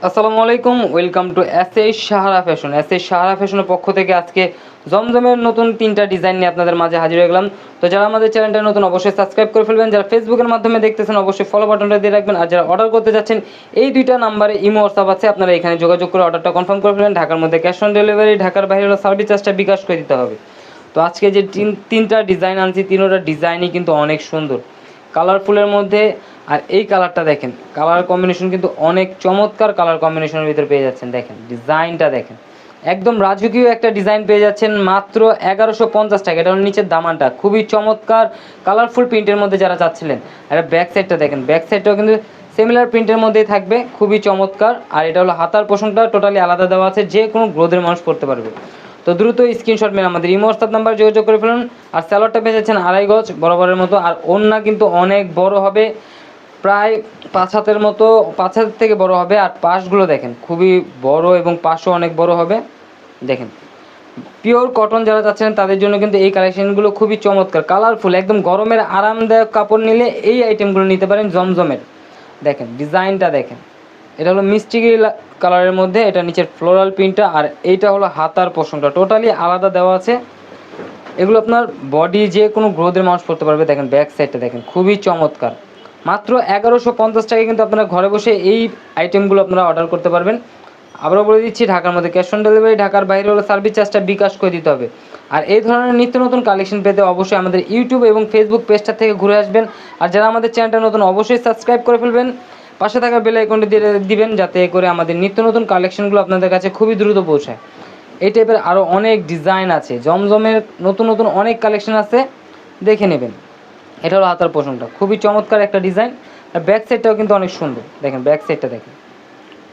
আসসালামু আলাইকুম, welcome to SS Sahara fashion. SS Sahara ফ্যাশনের পক্ষ থেকে আজকে জমজমের নতুন 3টা ডিজাইন নিয়ে আপনাদের মাঝে হাজির হয়ে গেলাম। তো যারা আমাদের চ্যানেলটা নতুন অবশ্যই সাবস্ক্রাইব করে ফেলবেন, যারা ফেসবুকের মাধ্যমে দেখতেছেন অবশ্যই ফলো বাটনটা দিয়ে রাখবেন, আর যারা অর্ডার করতে যাচ্ছেন এই 2টা নাম্বারে ইমো হোয়াটসঅ্যাপ আছে, আপনারা এখানে যোগাযোগ করে অর্ডারটা কনফার্ম করে ফেলবেন। ঢাকার মধ্যে ক্যাশ অন ডেলিভারি, ঢাকার বাইরে হলো সার্ভিস চার্জটা বিকাশ করে দিতে হবে। তো আজকে যে 3টা ডিজাইন আনছি, 3টা ডিজাইনই কিন্তু অনেক সুন্দর, কালারফুলের মধ্যে। আর এই কালারটা দেখেন, কালার কম্বিনেশন কিন্তু অনেক চমৎকার কালার কম্বিনেশনের ভিতরে পেয়ে যাচ্ছেন। দেখেন ডিজাইনটা দেখেন, একদম রাজকীয় একটা ডিজাইন পেয়ে যাচ্ছেন মাত্র 1150 টাকা। এটা হলো নিচের দামানটা, খুবই চমৎকার কালারফুল প্রিন্টের মধ্যে যারা চাচ্ছিলেন। আর ব্যাক সাইডটা দেখেন, ব্যাক সাইডটাও কিন্তু সিমিলার প্রিন্টের মধ্যেই থাকবে, খুবই চমৎকার। আর এটা হলো হাতার পোষণটা টোটালি আলাদা দেওয়া আছে, যে কোনো গ্রোথের মানুষ পড়তে পারবে। তো দ্রুত স্ক্রিনশট মেরে আমাদের ইমো হোয়াটসঅ্যাপ নাম্বার যোগাযোগ করে ফেলুন। আর স্যালোয়ারটা পেয়ে যাচ্ছেন 2.5 গজ বরাবরের মতো। আর ওড়না কিন্তু অনেক বড় হবে, প্রায় 5 হাতের মতো, 5 হাতের থেকে বড় হবে। আর পাশগুলো দেখেন খুবই বড় এবং পাশও অনেক বড় হবে। দেখেন পিওর কটন যারা চাচ্ছেন তাদের জন্য কিন্তু এই কালেকশনগুলো খুবই চমৎকার, কালারফুল, একদম গরমের আরামদায়ক কাপড় নিলে এই আইটেমগুলো নিতে পারেন জমজমের। দেখেন ডিজাইনটা দেখেন, এটা হলো মিষ্টি কালারের মধ্যে, এটা নিচের ফ্লোরাল প্রিন্টটা, আর এইটা হলো হাতার পোষণটা টোটালি আলাদা দেওয়া আছে। এগুলো আপনার বডি যে কোনো গ্রোথের মানুষ পড়তে পারবে। দেখেন ব্যাক সাইডটা দেখেন, খুবই চমৎকার। মাত্র 1150 টাকায় কিন্তু আপনারা ঘরে বসে এই আইটেমগুলো আপনারা অর্ডার করতে পারবেন। আবারও বলে দিচ্ছি, ঢাকার মধ্যে ক্যাশ অন ডেলিভারি, ঢাকার বাইরে হলে সার্ভিস চার্জটা বিকাশ করে দিতে হবে। আর এই ধরনের নিত্য নতুন কালেকশন পেতে অবশ্যই আমাদের ইউটিউব এবং ফেসবুক পেজটা থেকে ঘুরে আসবেন। আর যারা আমাদের চ্যানেলটা নতুন অবশ্যই সাবস্ক্রাইব করে ফেলবেন, পাশে থাকা বেল আইকনটি দিয়ে দিবেন, যাতে করে আমাদের নিত্য নতুন কালেকশনগুলো আপনাদের কাছে খুবই দ্রুত পৌঁছায়। এই টাইপের আরও অনেক ডিজাইন আছে, জমজমের নতুন নতুন অনেক কালেকশন আছে, দেখে নেবেন। এটা হলো হাতার পোষণটা, খুবই চমৎকার একটা ডিজাইন। আর ব্যাক সাইডটাও কিন্তু অনেক সুন্দর, দেখেন ব্যাক সাইডটা দেখেন,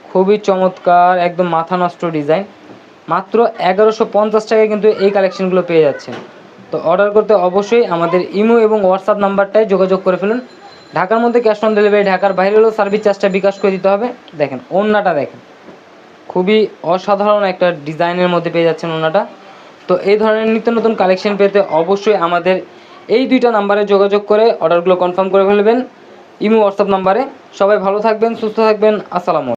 খুবই চমৎকার, একদম মাথা নষ্ট ডিজাইন। মাত্র 1150 টাকায় কিন্তু এই কালেকশনগুলো পেয়ে যাচ্ছেন। তো অর্ডার করতে অবশ্যই আমাদের ইমো এবং হোয়াটসঅ্যাপ নাম্বারটায় যোগাযোগ করে ফেলুন। ঢাকার মধ্যে ক্যাশ অন ডেলিভারি, ঢাকার বাইরে হলেও সার্ভিস চার্জটা বিকাশ করে দিতে হবে। দেখেন ওড়নাটা দেখেন, খুবই অসাধারণ একটা ডিজাইনের মধ্যে পেয়ে যাচ্ছেন ওড়নাটা। তো এই ধরনের নিত্য নতুন কালেকশন পেতে অবশ্যই আমাদের এই 2টা নাম্বারে যোগাযোগ করে অর্ডারগুলো কনফার্ম করে ফেলবেন, ইমো হোয়াটসঅ্যাপ নাম্বারে। সবাই ভালো থাকবেন, সুস্থ থাকবেন, আসসালামু আলাইকুম।